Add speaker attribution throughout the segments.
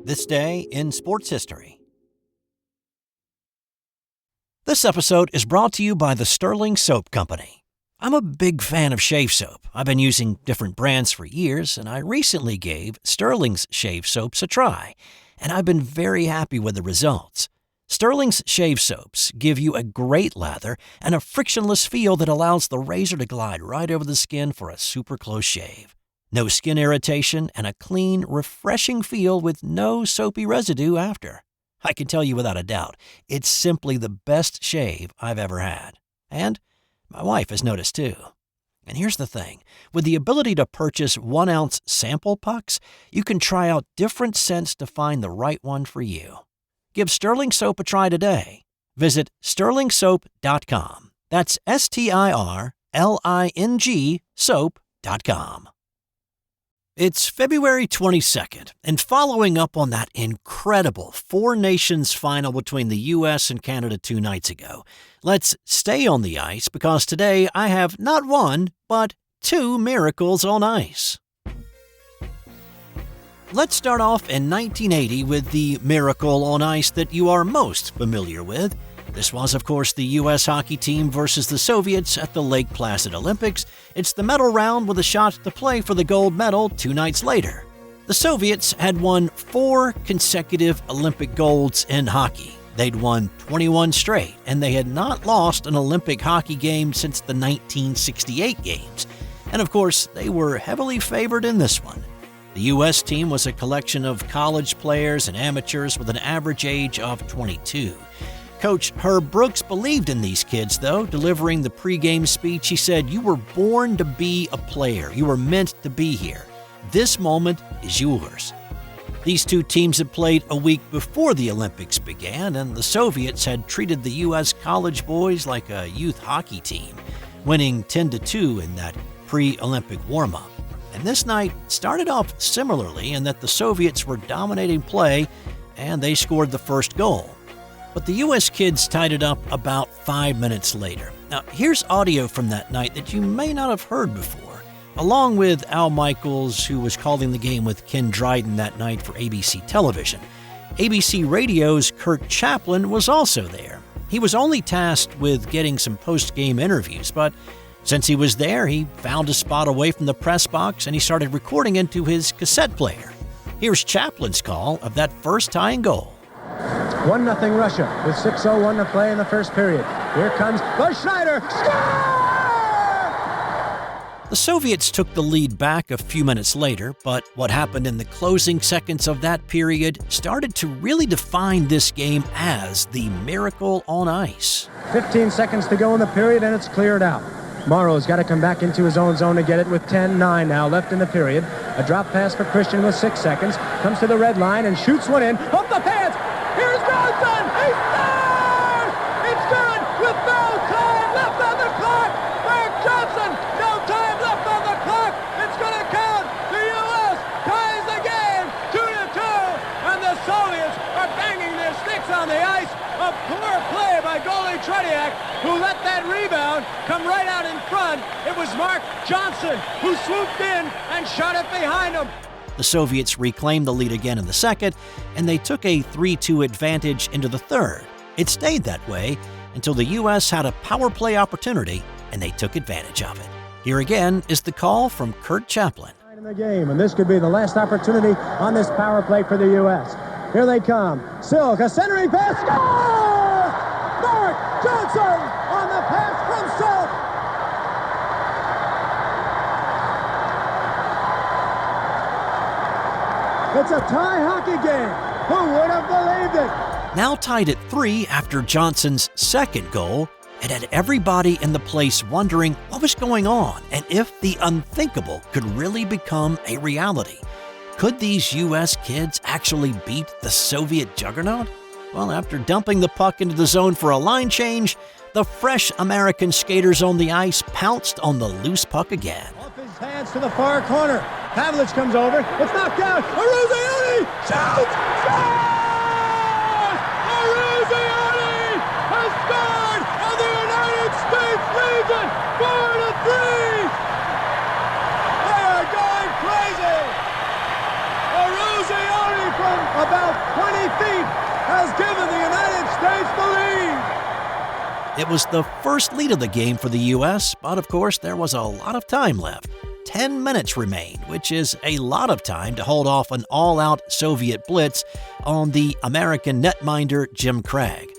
Speaker 1: This day in sports history. This episode is brought to you by the Sterling Soap Company. I'm a big fan of shave soap. I've been using different brands for years, and I recently gave Sterling's shave soaps a try, and I've been very happy with the results. Sterling's shave soaps give you a great lather and a frictionless feel that allows the razor to glide right over the skin for a super close shave. No skin irritation and a clean, refreshing feel with no soapy residue after. I can tell you without a doubt, it's simply the best shave I've ever had. And my wife has noticed too. And here's the thing. With the ability to purchase 1-ounce sample pucks, you can try out different scents to find the right one for you. Give Sterling Soap a try today. Visit sterlingsoap.com. That's STIRLING soap.com. It's February 22nd, and following up on that incredible four-nations final between the U.S. and Canada 2 nights ago, let's stay on the ice because today I have not one, but 2 miracles on ice. Let's start off in 1980 with the miracle on ice that you are most familiar with. This was, of course, the U.S. hockey team versus the Soviets at the Lake Placid Olympics. It's the medal round with a shot to play for the gold medal 2 nights later. The Soviets had won 4 consecutive Olympic golds in hockey. They'd won 21 straight, and they had not lost an Olympic hockey game since the 1968 games. And of course, they were heavily favored in this one. The U.S. team was a collection of college players and amateurs with an average age of 22. Coach Herb Brooks believed in these kids, though. Delivering the pregame speech, he said, "You were born to be a player. You were meant to be here. This moment is yours." These 2 teams had played a week before the Olympics began, and the Soviets had treated the U.S. college boys like a youth hockey team, winning 10-2 in that pre-Olympic warm-up. And this night started off similarly in that the Soviets were dominating play, and they scored the first goal. But the U.S. kids tied it up about 5 minutes later. Now, here's audio from that night that you may not have heard before, along with Al Michaels, who was calling the game with Ken Dryden that night for ABC television. ABC Radio's Curt Chaplin was also there. He was only tasked with getting some post-game interviews, but since he was there, he found a spot away from the press box and he started recording into his cassette player. Here's Chaplin's call of that first tying goal.
Speaker 2: 1-0 Russia with 6:01 to play in the first period. Here comes Schneider. Score!
Speaker 1: The Soviets took the lead back a few minutes later, but what happened in the closing seconds of that period started to really define this game as the miracle on ice.
Speaker 2: 15 seconds to go in the period and it's cleared out. Morrow's got to come back into his own zone to get it with 10-9 now left in the period. A drop pass for Christian with 6 seconds. Comes to the red line and shoots one in. Up the pants! Here's Johnson! He scored! It's good with no time left on the clock! Mark Johnson! No time left on the clock! It's going to count! The U.S. ties the game 2-2! And the Soviets are banging their sticks on the ice. A poor play by goalie Tretiak, who let that rebound come right out in front. It was Mark Johnson who swooped in and shot it behind him.
Speaker 1: The Soviets reclaimed the lead again in the second, and they took a 3-2 advantage into the third. It stayed that way until the U.S. had a power play opportunity, and they took advantage of it. Here again is the call from Curt Chaplin.
Speaker 2: In the game, and this could be the last opportunity on this power play for the U.S. Here they come. Silk, a centering pass. Score! Mark Johnson on the pass from Silk. It's a tie hockey game. Who would have believed it?
Speaker 1: Now tied at 3 after Johnson's second goal, it had everybody in the place wondering what was going on and if the unthinkable could really become a reality. Could these U.S. kids actually beat the Soviet juggernaut? Well, after dumping the puck into the zone for a line change, the fresh American skaters on the ice pounced on the loose puck again.
Speaker 2: Off his hands to the far corner. Pavlich comes over. It's knocked down. Aruzioni shoots! Scores! Aruzioni has scored on the United States Legion 4-3! They are going crazy! Aruzioni from about
Speaker 3: feet has given the United States the lead.
Speaker 1: It was the first lead of the game for the U.S., but of course there was a lot of time left. 10 minutes remained, which is a lot of time to hold off an all-out Soviet blitz on the American netminder Jim Craig.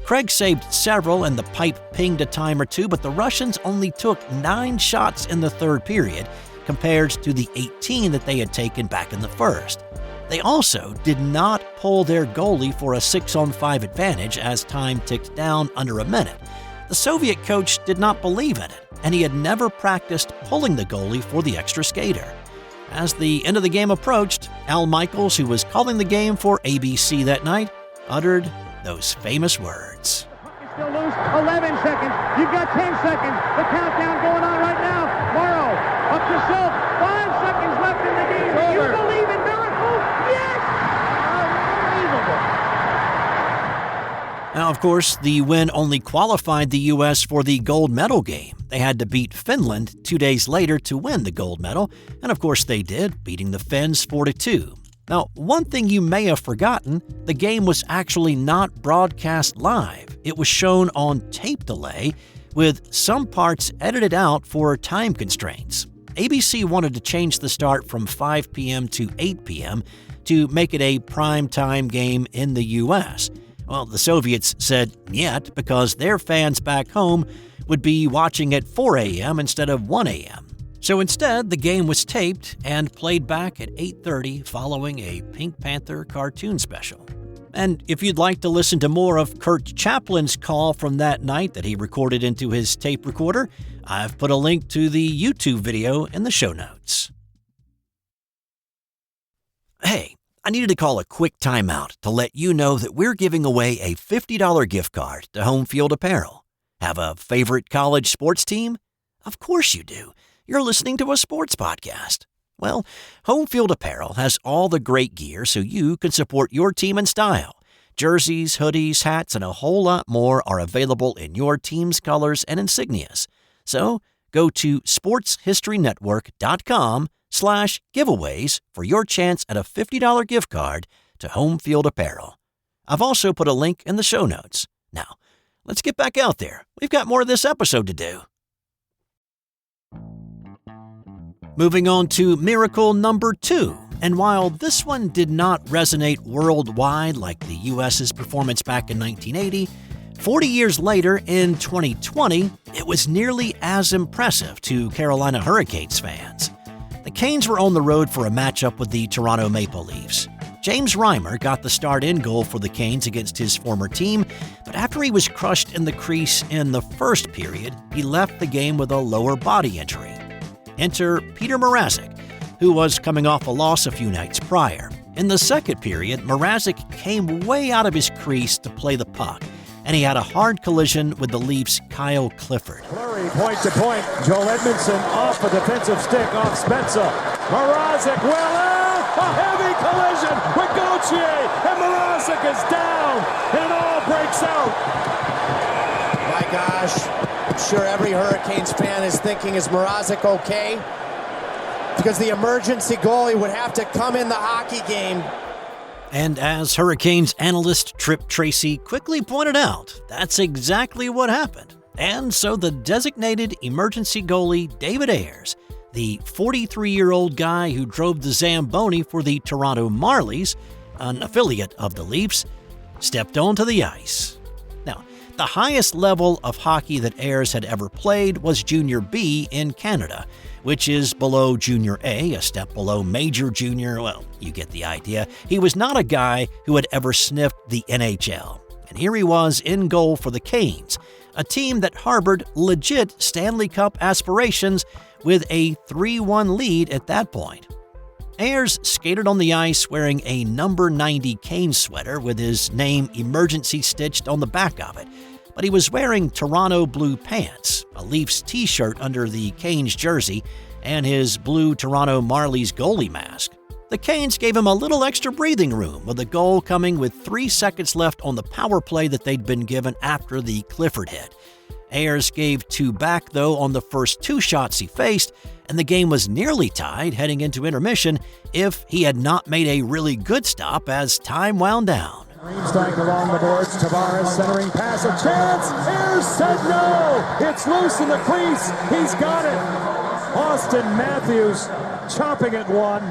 Speaker 1: Craig saved several and the pipe pinged a time or two, but the Russians only took 9 shots in the third period compared to the 18 that they had taken back in the first. They also did not pull their goalie for a 6-on-5 advantage as time ticked down under a minute. The Soviet coach did not believe in it, and he had never practiced pulling the goalie for the extra skater. As the end of the game approached, Al Michaels, who was calling the game for ABC that night, uttered those famous words.
Speaker 4: Still loose, 11 seconds. You've got 10 seconds. The countdown going on right now. Morrow, up to Silk. 5 seconds left in the game. Do you believe in miracles? Yes! Unbelievable.
Speaker 1: Now, of course, the win only qualified the U.S. for the gold medal game. They had to beat Finland 2 days later to win the gold medal, and of course they did, beating the Finns 4-2. Now, one thing you may have forgotten, the game was actually not broadcast live. It was shown on tape delay, with some parts edited out for time constraints. ABC wanted to change the start from 5 p.m. to 8 p.m. to make it a prime-time game in the U.S. Well, the Soviets said "niet" because their fans back home would be watching at 4 a.m. instead of 1 a.m. So instead, the game was taped and played back at 8:30 following a Pink Panther cartoon special. And if you'd like to listen to more of Curt Chaplin's call from that night that he recorded into his tape recorder, I've put a link to the YouTube video in the show notes. Hey, I needed to call a quick timeout to let you know that we're giving away a $50 gift card to Homefield Apparel. Have a favorite college sports team? Of course you do. You're listening to a sports podcast. Well, Homefield Apparel has all the great gear so you can support your team in style. Jerseys, hoodies, hats, and a whole lot more are available in your team's colors and insignias. So go to sportshistorynetwork.com/giveaways for your chance at a $50 gift card to Homefield Apparel. I've also put a link in the show notes. Now, let's get back out there. We've got more of this episode to do. Moving on to miracle number 2, and while this one did not resonate worldwide like the U.S.'s performance back in 1980, 40 years later in 2020, it was nearly as impressive to Carolina Hurricanes fans. The Canes were on the road for a matchup with the Toronto Maple Leafs. James Reimer got the start in goal for the Canes against his former team, but after he was crushed in the crease in the first period, he left the game with a lower body injury. Enter Peter Mrazek, who was coming off a loss a few nights prior. In the second period, Mrazek came way out of his crease to play the puck, and he had a hard collision with the Leafs' Kyle Clifford.
Speaker 5: Flurry, point to point. Joel Edmondson off a defensive stick off Spencer. Mrazek well out. A heavy collision with Gauthier, and Mrazek is down, and it all breaks out.
Speaker 6: My gosh, I'm sure every Hurricanes fan is thinking, is Mrazek okay? Because the emergency goalie would have to come in the hockey game.
Speaker 1: And as Hurricanes analyst Trip Tracy quickly pointed out, that's exactly what happened. And so the designated emergency goalie David Ayers, the 43-year-old guy who drove the Zamboni for the Toronto Marlies, an affiliate of the Leafs, stepped onto the ice. Now, the highest level of hockey that Ayers had ever played was Junior B in Canada, which is below Junior A, a step below Major Junior. Well, you get the idea. He was not a guy who had ever sniffed the NHL. And here he was in goal for the Canes, a team that harbored legit Stanley Cup aspirations with a 3-1 lead at that point. Ayers skated on the ice wearing a number 90 Canes sweater with his name emergency stitched on the back of it. But he was wearing Toronto blue pants, a Leafs t-shirt under the Canes jersey, and his blue Toronto Marlies goalie mask. The Canes gave him a little extra breathing room, with the goal coming with 3 seconds left on the power play that they'd been given after the Clifford hit. Ayers gave 2 back, though, on the first 2 shots he faced, and the game was nearly tied heading into intermission if he had not made a really good stop as time wound down.
Speaker 5: Green strike along the boards. Tavares centering pass, a chance. Ayers said no. It's loose in the crease. He's got it. Austin Matthews chopping at one,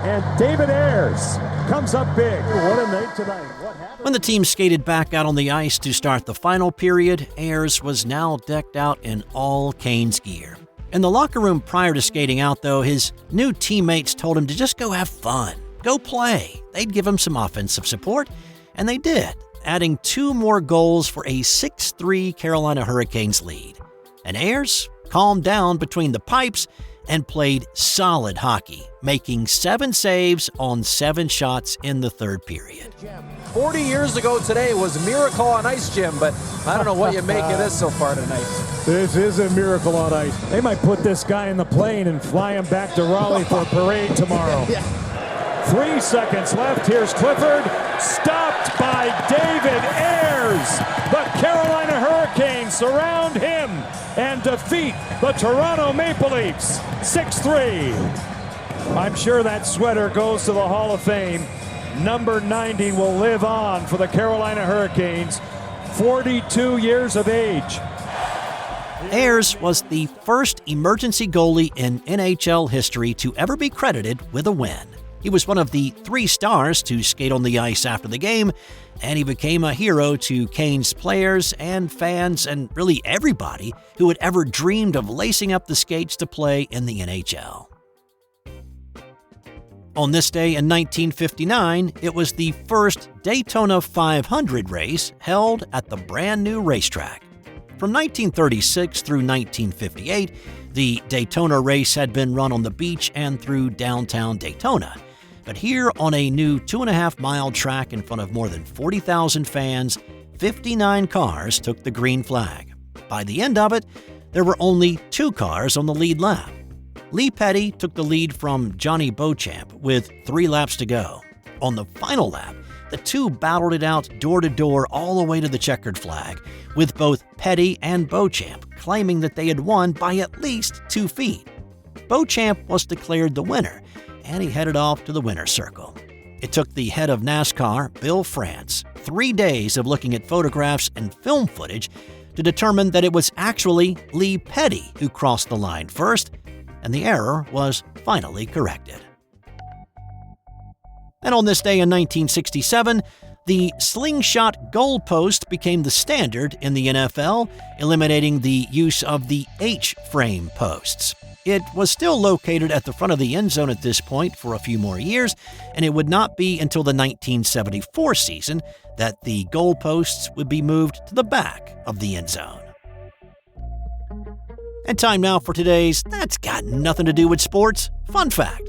Speaker 5: and David Ayers comes up big. What a night tonight. What happened?
Speaker 1: When the team skated back out on the ice to start the final period, Ayers was now decked out in all Canes gear. In the locker room prior to skating out, though, his new teammates told him to just go have fun, go play. They'd give him some offensive support, and they did, adding 2 more goals for a 6-3 Carolina Hurricanes lead. And Ayers calmed down between the pipes and played solid hockey, making 7 saves on 7 shots in the third period.
Speaker 7: 40 years ago today was a miracle on ice, Jim, but I don't know what you make of this so far tonight.
Speaker 5: This is a miracle on ice. They might put this guy in the plane and fly him back to Raleigh for a parade tomorrow. 3 seconds left. Here's Clifford. Stopped by David Ayers. The Carolina Hurricanes surround him and defeat the Toronto Maple Leafs 6-3. I'm sure that sweater goes to the Hall of Fame. Number 90 will live on for the Carolina Hurricanes, 42 years of age.
Speaker 1: Ayers was the first emergency goalie in NHL history to ever be credited with a win. He was one of the 3 stars to skate on the ice after the game, and he became a hero to Canes players and fans and really everybody who had ever dreamed of lacing up the skates to play in the NHL. On this day in 1959, it was the first Daytona 500 race held at the brand new racetrack. From 1936 through 1958, the Daytona race had been run on the beach and through downtown Daytona. But here on a new 2.5-mile track in front of more than 40,000 fans, 59 cars took the green flag. By the end of it, there were only 2 cars on the lead lap. Lee Petty took the lead from Johnny Beauchamp with 3 laps to go. On the final lap, the 2 battled it out door to door all the way to the checkered flag, with both Petty and Beauchamp claiming that they had won by at least 2 feet. Beauchamp was declared the winner, and he headed off to the winner's circle. It took the head of NASCAR, Bill France, 3 days of looking at photographs and film footage to determine that it was actually Lee Petty who crossed the line first, and the error was finally corrected. And on this day in 1967, the slingshot goalpost became the standard in the NFL, eliminating the use of the H-frame posts. It was still located at the front of the end zone at this point for a few more years, and it would not be until the 1974 season that the goalposts would be moved to the back of the end zone. And time now for today's That's Got Nothing to Do with Sports fun fact.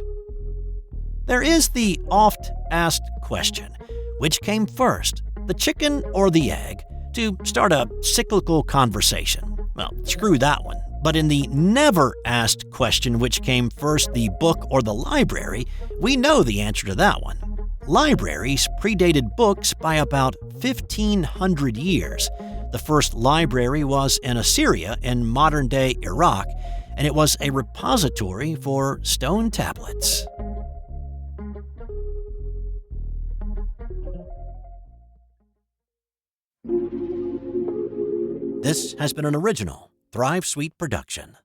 Speaker 1: There is the oft-asked question, which came first, the chicken or the egg, to start a cyclical conversation? Well, screw that one. But in the never-asked question, which came first, the book or the library, we know the answer to that one. Libraries predated books by about 1,500 years. The first library was in Assyria in modern-day Iraq, and it was a repository for stone tablets. This has been an original Thrive Suite production.